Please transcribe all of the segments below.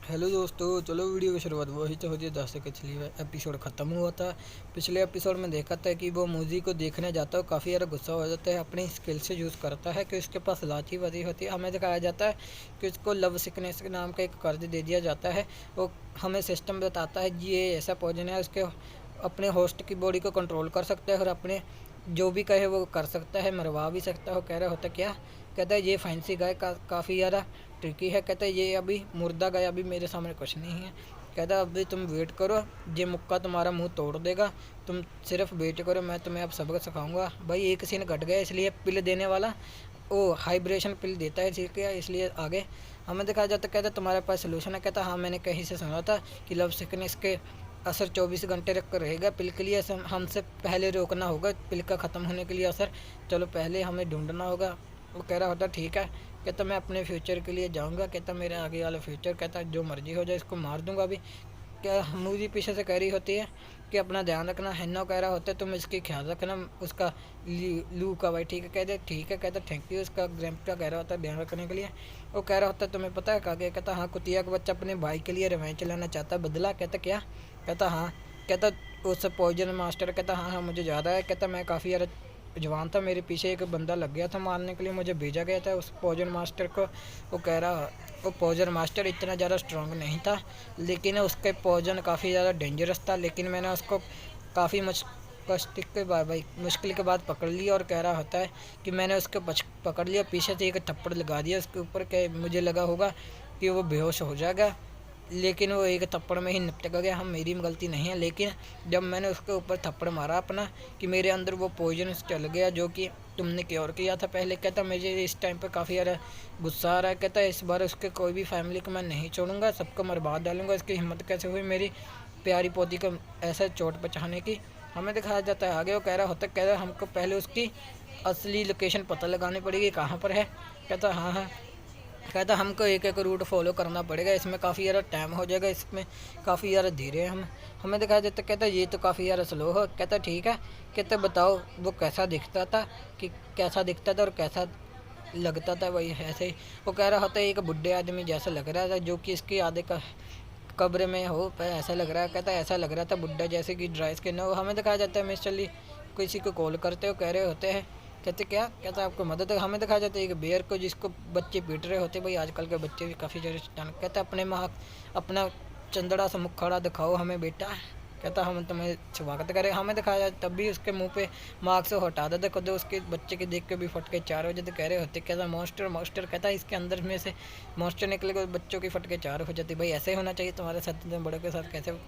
Hello दोस्तों, चलो video की शुरुआत वही तो होती है जहाँ से पिछली एपिसोड ख़त्म हुआ था। पिछले एपिसोड में देखा था कि वो मूवी को देखने जाता है, काफ़ी ज़्यादा गुस्सा हो जाता है, अपनी स्किल से यूज़ करता है कि उसके पास लाठी वाची होती है। हमें दिखाया जाता है कि उसको लव सिकनेस के नाम का एक कर्ज दे दिया जाता है। वो हमें सिस्टम बताता है ये ऐसा पॉइजन है, उसके अपने होस्ट की बॉडी को कंट्रोल कर सकता है और अपने जो भी कहे वो कर सकता है, मरवा भी सकता है। वो कह रहा होता क्या, कहता है ये फैंसी गाय काफ़ी ज़्यादा ट्रिकी है। कहता है ये अभी मुर्दा गाय, अभी मेरे सामने कुछ नहीं है। कहता है अभी तुम वेट करो, ये मुक्का तुम्हारा मुंह तोड़ देगा, तुम सिर्फ वेट करो, मैं तुम्हें अब सबक सिखाऊंगा। भाई एक सीन घट गया, इसलिए पिल देने वाला वो हाइब्रेशन पिल देता है, ठीक है, इसलिए आगे हमें दिखाया जाता है। कहता तुम्हारे पास सोल्यूशन है। कहता हाँ, मैंने कहीं से सुना था कि लव सिकनेस के असर 24 घंटे रख कर रहेगा, पिल के लिए हमसे पहले रोकना होगा, पिल का ख़त्म होने के लिए असर। चलो पहले हमें ढूंढना होगा। वो कह रहा होता ठीक है। कहता मैं अपने फ्यूचर के लिए जाऊंगा। कहता मेरे आगे वाला फ्यूचर, कहता जो मर्जी हो जाए, इसको मार दूंगा अभी। क्या मूवी पीछे से कह रही होती है कि अपना ध्यान रखना। हेन्नो कह रहा होता है तुम इसकी ख्याल रखना, उसका लू का भाई, ठीक है। कहते ठीक है। कहता थैंक यू। उसका ग्रैंड कह रहा होता है ध्यान रखने के लिए। वो कह रहा होता है तुम्हें पता है कागे। कहता हाँ, कुतिया का बच्चा अपने भाई के लिए रिवेंज चलाना चाहता है, बदला। कहता क्या। कहता हाँ। कहता उस पॉइजन मास्टर। कहता हाँ हाँ मुझे ज़्यादा है। कहता मैं काफ़ी ज़्यादा जवान था, मेरे पीछे एक बंदा लग गया था मारने के लिए, मुझे भेजा गया था उस पॉइजन मास्टर को। वो कह रहा वो पॉइजन मास्टर इतना ज़्यादा स्ट्रांग नहीं था, लेकिन उसके पॉइजन काफ़ी ज़्यादा डेंजरस था, लेकिन मैंने उसको काफ़ी कष्ट के बाद, भाई मुश्किल के बाद पकड़ लिया। और कह रहा होता है कि मैंने उसको पकड़ लिया, पीछे से एक थप्पड़ लगा दिया उसके ऊपर, के मुझे लगा होगा कि वो बेहोश हो जाएगा, लेकिन वो एक थप्पड़ में ही निपट गया। हम मेरी गलती नहीं है, लेकिन जब मैंने उसके ऊपर थप्पड़ मारा अपना, कि मेरे अंदर वो पॉइजन चल गया जो कि तुमने क्योर किया था पहले। कहता मुझे इस टाइम पे काफ़ी ज़्यादा गुस्सा आ रहा है। कहता इस बार उसके कोई भी फैमिली को मैं नहीं छोड़ूंगा, सबको बर्बाद डालूंगा। इसकी हिम्मत कैसे हुई मेरी प्यारी पोती को ऐसा चोट पहुँचाने की। हमें दिखाया जाता है आगे। वो कह रहा होता है, कह रहा हमको पहले उसकी असली लोकेशन पता लगानी पड़ेगी, कहाँ पर है। कहता हाँ हाँ। कहता हमको एक एक रूट फॉलो करना पड़ेगा, इसमें काफ़ी ज़्यादा टाइम हो जाएगा, इसमें काफ़ी ज़्यादा धीरे हम हमें दिखाई देता। कहता ये तो काफ़ी ज़्यादा स्लो हो। कहता ठीक है। कहते बताओ वो कैसा दिखता था, कि कैसा दिखता था और कैसा लगता था, वही ऐसे ही। वो कह रहा होता है एक बुढ़े आदमी जैसा लग रहा था, जो कि इसकी आधे का कब्र में हो, पर ऐसा लग रहा है। कहता ऐसा लग रहा था बुढ़ा जैसे कि ड्राई स्किन हो। हमें दिखाया जाता है मिस्टर ली किसी को कॉल करते हो, कह रहे होते हैं। कहते क्या। कहता आपको मदद है। हमें दिखाया जाता है एक बेयर को, जिसको बच्चे पीट रहे होते। भाई आजकल के बच्चे भी काफ़ी ज़्यादा। कहता अपने माँ अपना चंदड़ा सा मुखड़ा दिखाओ हमें बेटा। कहता हम तुम्हें स्वागत करें। हमें दिखाया जाए तब भी उसके मुंह पे मार्क्स हटा देते, खुद उसके बच्चे के देख के भी फटके चार हो जाते। कह रहे होते कहता मॉन्स्टर मॉन्स्टर। कहता इसके अंदर में से मॉन्स्टर निकलेगा, बच्चों की फटके चार हो जाती। भाई ऐसे होना चाहिए तुम्हारे साथ, तुम बड़ों के साथ कैसे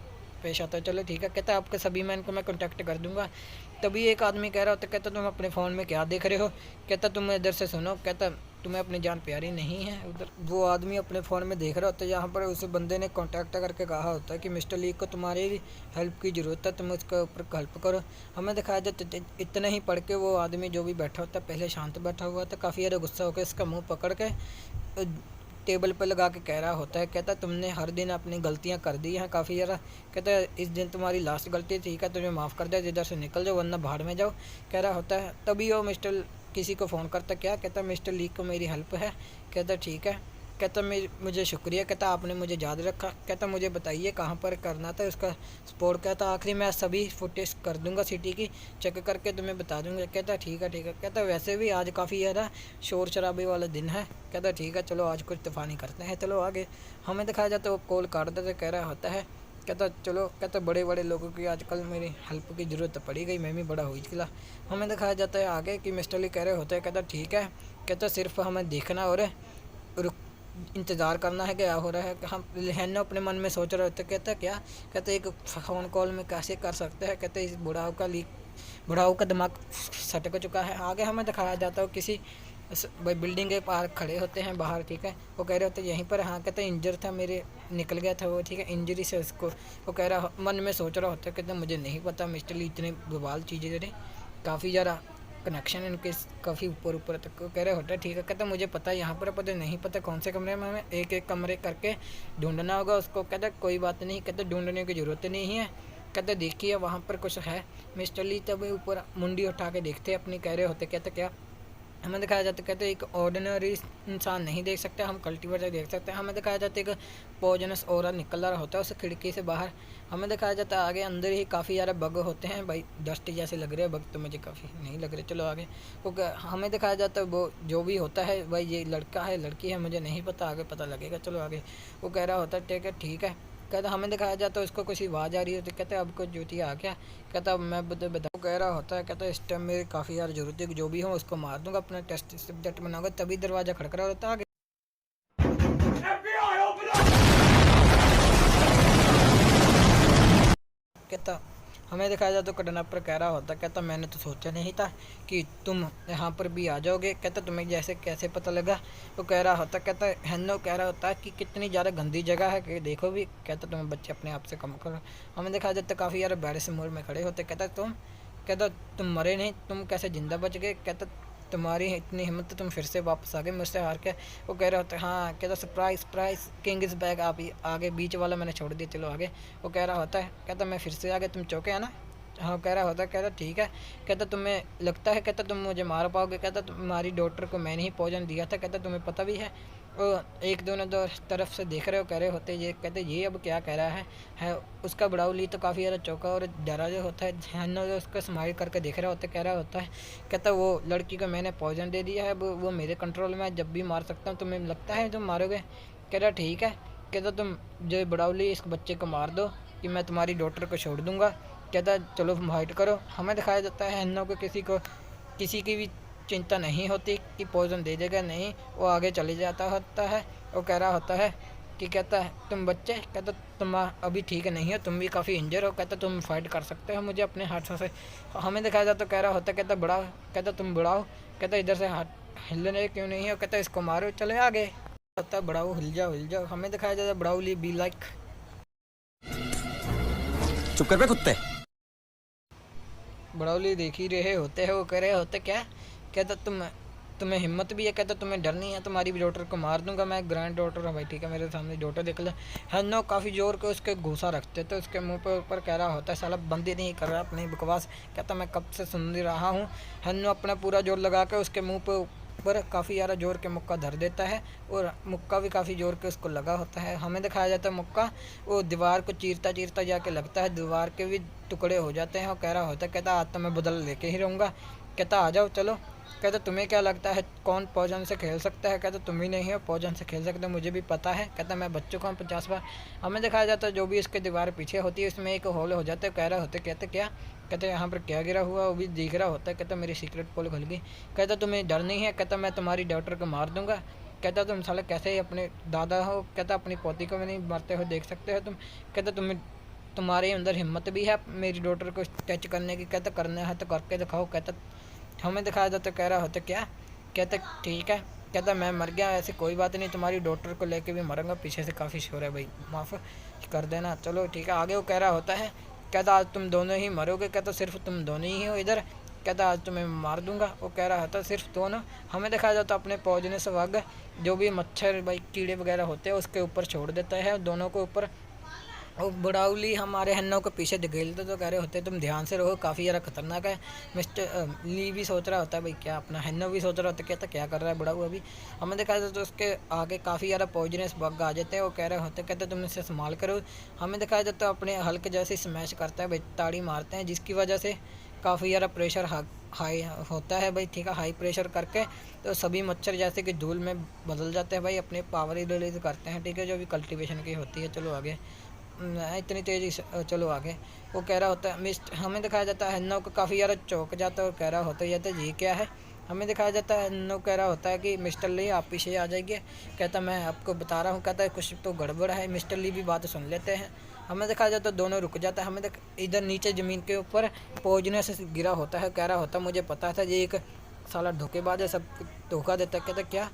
पेश आता है। चलो ठीक है। कहता आपके सभी मैन को मैं कॉन्टैक्ट कर दूंगा। तभी एक आदमी कह रहा होता, कहता तुम अपने फ़ोन में क्या देख रहे हो। कहता तुम इधर से सुनो। कहता तुम्हें अपनी जान प्यारी नहीं है। उधर वो आदमी अपने फ़ोन में देख रहा होता है, यहाँ पर उस बंदे ने कॉन्टैक्ट करके कहा होता है कि मिस्टर ली को तुम्हारी हेल्प की ज़रूरत है, तुम उसके ऊपर हेल्प करो। हमें दिखाया जाता इतना ही पढ़ के वो आदमी जो भी बैठा होता है, पहले शांत बैठा हुआ था, काफ़ी ज़्यादा गुस्सा होकर इसका मुँह पकड़ के टेबल पर लगा के कह रहा होता है। कहता तुमने हर दिन अपनी गलतियां कर दी हैं काफ़ी ज़्यादा। कहता है इस दिन तुम्हारी लास्ट गलती, ठीक है तुम्हें माफ़ कर दिया, इधर से निकल जाओ वरना बाहर में जाओ। कह रहा होता है तभी वो मिस्टर किसी को फ़ोन करता। क्या। कहता मिस्टर ली को मेरी हेल्प है। कहता ठीक है। कहता मुझे शुक्रिया। कहता आपने मुझे याद रखा। कहता मुझे बताइए कहाँ पर करना था उसका स्पॉट। कहता आखिरी मैं सभी फुटेज कर दूंगा सिटी की, चेक करके तुम्हें बता दूंगा। कहता ठीक है ठीक है। कहता वैसे भी आज काफ़ी ज़्यादा शोर शराबे वाला दिन है। कहता ठीक है चलो आज कुछ तूफ़ानी करते हैं, चलो आगे। हमें दिखाया जाता है वो कॉल काट देते, कह रहा होता है। कहता चलो। कहता बड़े बड़े लोगों की आजकल मेरी हेल्प की ज़रूरत पड़ी गई, मैं भी बड़ा हुई खिला। हमें दिखाया जाता है आगे कि मिस्टर ली कह रहे होते हैं। कहता ठीक है। कहता सिर्फ हमें देखना और रुक इंतज़ार करना है क्या हो रहा है। हम लहनो अपने मन में सोच रहे होते। कहता क्या। कहते एक फ़ोन कॉल में कैसे कर सकते हैं। कहते इस बुढ़ाऊ का दिमाग सटक चुका है। आगे हमें दिखाया जाता है किसी भाई बिल्डिंग के पार खड़े होते हैं बाहर, ठीक है। वो कह रहे होते यहीं पर। हाँ। कहते इंजर था, मेरे निकल गया था वो, ठीक है, इंजरी से उसको। वो कह रहा मन में सोच रहा होता है। कहते मुझे नहीं पता मिस्टर ली इतने बवाल चीज़ें दे रहे, काफ़ी ज़्यादा कनेक्शन इनके काफ़ी ऊपर ऊपर तक। कह रहे होता है ठीक है। कहता मुझे पता है यहाँ पर, पता नहीं पता कौन से कमरे में, हमें एक एक कमरे करके ढूंढना होगा उसको। कहता कोई बात नहीं। कहते ढूंढने की ज़रूरत नहीं है। कहते देखिए वहाँ पर कुछ है। मिस्टर ली तब ऊपर मुंडी उठा के देखते अपनी। कह रहे होते कहते क्या। हमें दिखाया जाता है, कहते एक ऑर्डिनरी इंसान नहीं देख सकते, हम कल्टीवेटर देख सकते हैं। हमें दिखाया जाता है एक पॉइजनस ऑरा निकल रहा होता है उस खिड़की से बाहर। हमें दिखाया जाता है आगे अंदर ही काफ़ी सारे बग होते हैं भाई, डस्ट जैसे लग रहे हैं बग तो मुझे काफ़ी नहीं लग रहे। चलो आगे, क्योंकि हमें दिखाया जाता है वो जो भी होता है भाई, ये लड़का है लड़की है मुझे नहीं पता, आगे पता लगेगा। चलो आगे, वो कह रहा होता है ठीक है। कहता हमें दिखाया जाता है उसको कुछ आवाज़ आ रही होती, कहते अब कुछ ज्योति आ गया। कहता मैं बताऊँ, कह रहा होता है, कहता इस टाइम मेरी काफ़ी यार ज़रूरत है, जो भी हो उसको मार दूंगा, अपना टेस्ट सब्जेक्ट बनाऊंगा। तभी दरवाज़ा खड़खड़ा होता है। कहता हमें दिखाया जाता तो किडनैपर कह रहा होता, कहता मैंने तो सोचा नहीं था कि तुम यहाँ पर भी आ जाओगे। कहता तुम्हें जैसे कैसे पता लगा। वो कह रहा होता, कहता हेनो कह रहा होता कि कितनी ज़्यादा गंदी जगह है कि देखो भी। कहता तुम्हें बच्चे अपने आप से कम करो। हमें दिखाया जाता काफ़ी यार बैड से मोड़ में खड़े होते। कहता तुम मरे नहीं, तुम कैसे ज़िंदा बच गए। कहता तुम्हारी इतनी हिम्मत, तुम फिर से वापस आ गए मुझसे हार के। वो कह रहा होता है हाँ। कहता surprise surprise king is back. आप ही आगे बीच वाला मैंने छोड़ दिया, चलो आगे। वो कह रहा होता है, कहता मैं फिर से आ गया, तुम चौके है ना। हाँ कह रहा होता है, कहता ठीक है। कहता तुम्हें लगता है, कहता तुम मुझे मार पाओगे। कहता तुम्हारी डॉटर को मैंने ही पॉइजन दिया था। कहता तुम्हें पता भी है। वो एक दोनों दो तरफ से देख रहे हो, कह रहे होते ये, कहते ये अब क्या कह रहा है उसका बड़ाऊ ली तो काफ़ी ज़्यादा चौका और डरा जो होता है। ध्यान जो उसको स्माइल करके देख रहा होता है, कह रहा होता है, कहता वो लड़की को मैंने पॉइजन दे दिया है, वो मेरे कंट्रोल में है, जब भी मार सकता हूँ। तुम्हें लगता है तुम मारोगे। कह रहा ठीक है। कहता तुम जो बड़ाऊ ली इस बच्चे को मार दो कि मैं तुम्हारी डॉटर को छोड़ दूँगा। कहता चलो फाइट करो। हमें दिखाया जाता है हेन्नो को किसी की भी चिंता नहीं होती कि पॉइजन दे देगा, नहीं, वो आगे चले जाता होता है। वो कह रहा होता है कि कहता है तुम बच्चे, कहता तुम अभी ठीक नहीं हो, तुम भी काफ़ी इंजर हो। कहता तुम फाइट कर सकते हो मुझे अपने हाथों से। हमें दिखाया जाता कह रहा होता, कहता बड़ा, कहता तुम बढ़ाओ। कहता इधर से हाथ हिलने क्यों नहीं हो। कहता इसको मारो, चले आगे। होता बढ़ाओ, हिल जाओ हिल जाओ। हमें दिखाया जाता बढ़ाओ ली बी लाइक। चुप कर बे कुत्ते। बड़ौली देख ही रहे होते हैं। वो कह रहे होते क्या। कहता तुम्हें हिम्मत भी है। कहता तुम्हें डर नहीं है, तुम्हारी भी डॉटर को मार दूंगा, मैं ग्रैंड डॉटर हूँ भाई, ठीक है मेरे सामने डॉटर देख ले। हन्नो काफ़ी जोर के उसके घूसा रखते तो उसके मुंह पर ऊपर कह रहा होता है साला बंदी नहीं कर रहा अपनी बकवास। कहता मैं कब से सुन ही रहा हूँ। हन्नो अपना पूरा जोर लगा के उसके मुँह पर काफ़ी ज़्यादा जोर के मुक्का धर देता है और मुक्का भी काफ़ी जोर के उसको लगा होता है। हमें दिखाया जाता है मुक्का वो दीवार को चीरता चीरता जाके लगता है, दीवार के भी टुकड़े हो जाते हैं। और कह रहा होता है, कहता आज तो मैं बदला लेके ही रहूँगा। कहता आ जाओ चलो। कहता तुम्हें क्या लगता है कौन पॉइजन से खेल सकता है। कहता तुम ही नहीं हो पॉइजन से खेल सकते, मुझे भी पता है। कहता मैं बच चुका हूँ 50 बार। हमें दिखाया जाता है जो भी इसके दीवार पीछे होती है उसमें एक होल हो जाता है। कह रहा होता है, कहते क्या। कहते यहाँ पर क्या गिरा हुआ वो भी दिख रहा होता है। कहता मेरी सीक्रेट पोल खुल गई। कहता तुम्हें डर नहीं है। कहता मैं तुम्हारी डॉटर को मार दूंगा। कहता तुम साले कैसे अपने दादा हो। कहता अपनी पोती को भी नहीं मारते हो, देख सकते हो तुम। कहता तुम्हारे अंदर हिम्मत भी है मेरी डॉटर को टच करने की। कहता करना है तो करके दिखाओ। कहता हमें दिखाया जाता कह रहा होता क्या। कहता ठीक है। कहता मैं मर गया, ऐसे कोई बात नहीं, तुम्हारी डॉटर को लेके भी मरूंगा। पीछे से काफ़ी शोर है भाई, माफ़ कर देना। चलो ठीक है आगे। वो कह रहा होता है, कहता आज तुम दोनों ही मरोगे। कहता सिर्फ तुम दोनों ही हो इधर। कहता आज तुम्हें मार दूंगा। वो कह रहा होता सिर्फ दोनों। हमें दिखाया जाता अपने पॉइजनस वग जो भी मच्छर भाई कीड़े वगैरह होते हैं उसके ऊपर छोड़ देता है दोनों को ऊपर। और बुढ़ावली हमारे हन्नों को पीछे धकेलते तो कह रहे होते तुम ध्यान से रहो, काफ़ी ज़्यादा खतरनाक है। मिस्टर ली भी सोच रहा होता है भाई क्या, अपना हन्नो भी सोच रहा होता है कहता क्या कर रहा है बुढ़ाऊ अभी। हमें देखा जाता तो उसके आगे काफ़ी ज़्यादा पॉइजनस बग आ जाते हैं। वो कह रहे होते कहते तुम इससे संभाल करो। हमें दिखाया जाता तो अपने हल्क जैसे स्मैश करता है भाई, ताड़ी मारते हैं जिसकी वजह से काफ़ी ज़्यादा प्रेशर हाई होता है भाई, ठीक है। हाई प्रेशर करके तो सभी मच्छर जैसे कि धूल में बदल जाते हैं भाई, अपने पावर रिलीज करते हैं, ठीक है, जो भी कल्टीवेशन की होती है। चलो आगे, इतनी तेज़ी से चलो आगे। वो कह रहा होता है हमें दिखाया जाता है हन्नो को काफ़ी ज़्यादा चौंक जाता है और कह रहा होता है ये क्या है। हमें दिखाया जाता है हन्नो कह रहा होता है कि मिस्टर ली आप पीछे आ जाइए। कहता मैं आपको बता रहा हूँ। कहता है कुछ तो गड़बड़ है। मिस्टर ली भी बात सुन लेते हैं। हमें दिखाया जाता है दोनों रुक जाता है। हमें इधर नीचे ज़मीन के ऊपर पॉइजनस से गिरा होता है। कह रहा होता मुझे पता था ये एक साला धोखेबाज है, सब धोखा देता है। कहता क्या।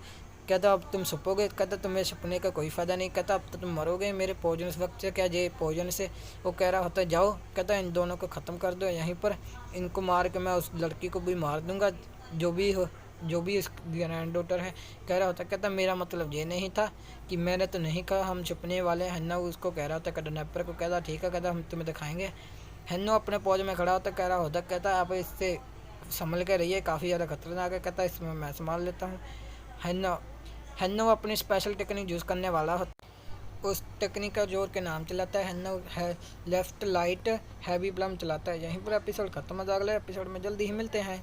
कहता अब तुम सपोगे। कहता तुम्हें सपने का कोई फ़ायदा नहीं। कहता अब तो तुम मरोगे मेरे पॉइजन वक्त से, क्या ये पॉइजन से। वो कह रहा होता है जाओ। कहता इन दोनों को ख़त्म कर दो यहीं पर, इनको मार के मैं उस लड़की को भी मार दूंगा जो भी हो, जो भी इस ग्रैंड डॉटर है। कह रहा होता कहता मेरा मतलब ये नहीं था कि मैंने तो नहीं कहा हम छुपने वाले हैं ना। उसको कह रहा होता किडनैपर को। कहता ठीक है। कहता हम तुम्हें दिखाएंगे। हन्नो अपने पौज में खड़ा होता कह रहा होता कहता आप इससे संभल के रहिए, काफ़ी ज़्यादा खतरनाक है। कहता है इसमें मैं संभाल लेता हूँ। हेन्नो हेन्नो अपनी स्पेशल टेक्निक यूज़ करने वाला होता है। उस टेक्निक का जोर के नाम चलाता है हेन्नो है। लेफ्ट लाइट हैवी प्लम चलाता है। यहीं पर एपिसोड खत्म हो जाएगा। अगले एपिसोड में जल्दी ही मिलते हैं।